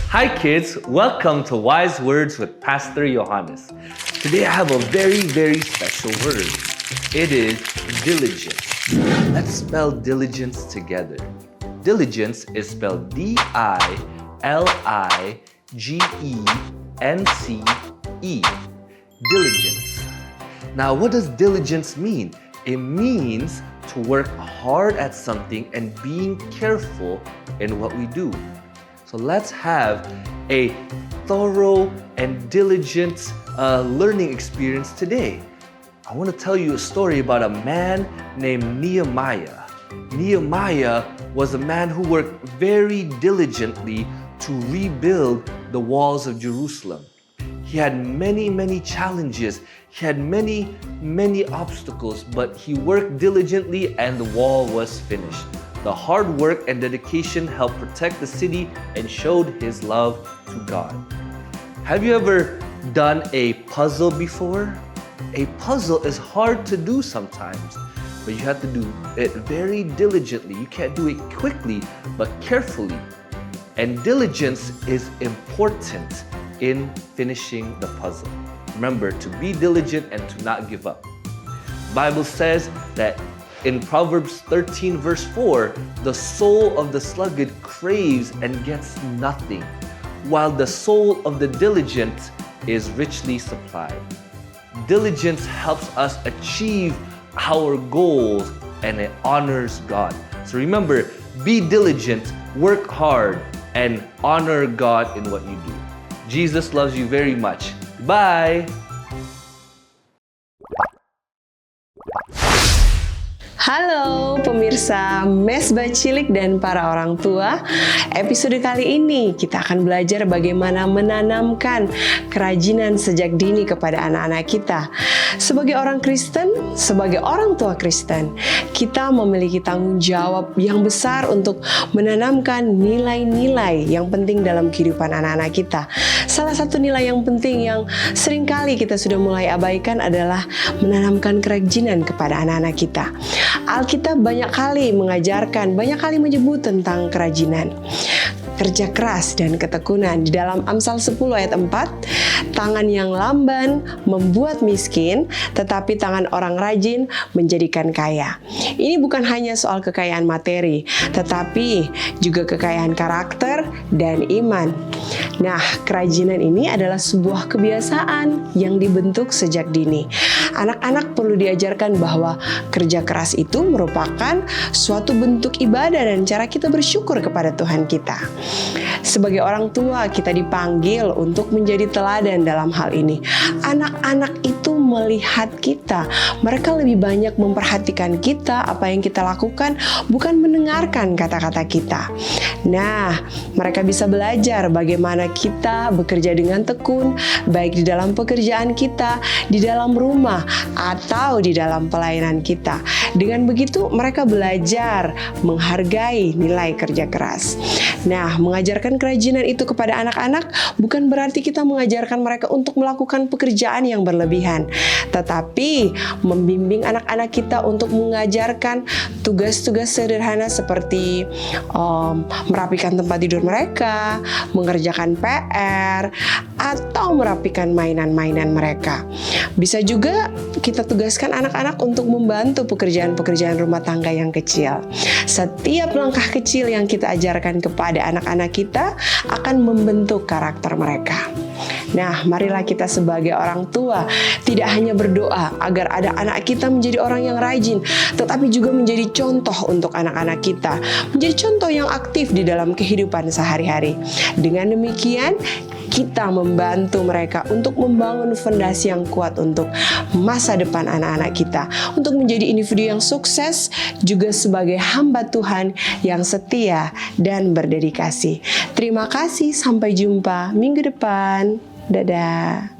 Hi kids, welcome to Wise Words with Pastor Johannes. Today I have a very, very special word. It is diligence. Let's spell diligence together. Diligence is spelled D-I-L-I-G-E-N-C-E. Diligence. Now, what does diligence mean? It means to work hard at something and being careful in what we do. So let's have a thorough and diligent learning experience today. I want to tell you a story about a man named Nehemiah. Nehemiah was a man who worked very diligently to rebuild the walls of Jerusalem. He had many challenges. He had many obstacles, but he worked diligently and the wall was finished. The hard work and dedication helped protect the city and showed his love to God. Have you ever done a puzzle before? A puzzle is hard to do sometimes, but you have to do it very diligently. You can't do it quickly, but carefully. And diligence is important in finishing the puzzle. Remember to be diligent and to not give up. The Bible says that in Proverbs 13 verse 4, the soul of the sluggard craves and gets nothing, while the soul of the diligent is richly supplied. Diligence helps us achieve our goals and it honors God. So remember, be diligent, work hard, and honor God in what you do. Jesus loves you very much. Bye! Halo pemirsa Mesbah Cilik dan para orang tua. Episode kali ini kita akan belajar bagaimana menanamkan kerajinan sejak dini kepada anak-anak kita. Sebagai orang Kristen, sebagai orang tua Kristen, kita memiliki tanggung jawab yang besar untuk menanamkan nilai-nilai yang penting dalam kehidupan anak-anak kita. Salah satu nilai yang penting yang seringkali kita sudah mulai abaikan adalah menanamkan kerajinan kepada anak-anak kita. Alkitab banyak kali mengajarkan, banyak kali menyebut tentang kerajinan, kerja keras dan ketekunan. Di dalam Amsal 10 ayat 4, tangan yang lamban membuat miskin, tetapi tangan orang rajin menjadikan kaya. Ini bukan hanya soal kekayaan materi, tetapi juga kekayaan karakter dan iman. Nah, kerajinan ini adalah sebuah kebiasaan yang dibentuk sejak dini. Anak-anak perlu diajarkan bahwa kerja keras itu merupakan suatu bentuk ibadah dan cara kita bersyukur kepada Tuhan kita. Sebagai orang tua, kita dipanggil untuk menjadi teladan dalam hal ini. Anak-anak itu melihat kita. Mereka lebih banyak memperhatikan kita, apa yang kita lakukan, bukan mendengarkan kata-kata kita. Nah, mereka bisa belajar bagaimana kita bekerja dengan tekun, baik di dalam pekerjaan kita, di dalam rumah, atau di dalam pelayanan kita. Dengan begitu, mereka belajar menghargai nilai kerja keras. Nah, mengajarkan kerajinan itu kepada anak-anak bukan berarti kita mengajarkan mereka untuk melakukan pekerjaan yang berlebihan, tetapi membimbing anak-anak kita untuk mengajarkan tugas-tugas sederhana seperti merapikan tempat tidur mereka, mengerjakan PR, atau merapikan mainan-mainan mereka. Bisa juga kita tugaskan anak-anak untuk membantu pekerjaan-pekerjaan rumah tangga yang kecil. Setiap langkah kecil yang kita ajarkan kepada anak-anak kita akan membentuk karakter mereka. Nah, marilah kita sebagai orang tua tidak hanya berdoa agar ada anak kita menjadi orang yang rajin, tetapi juga menjadi contoh untuk anak-anak kita, menjadi contoh yang aktif di dalam kehidupan sehari-hari. Dengan demikian, kita membantu mereka untuk membangun fondasi yang kuat untuk masa depan anak-anak kita, untuk menjadi individu yang sukses, juga sebagai hamba Tuhan yang setia dan berdedikasi. Terima kasih, sampai jumpa minggu depan. Dadah.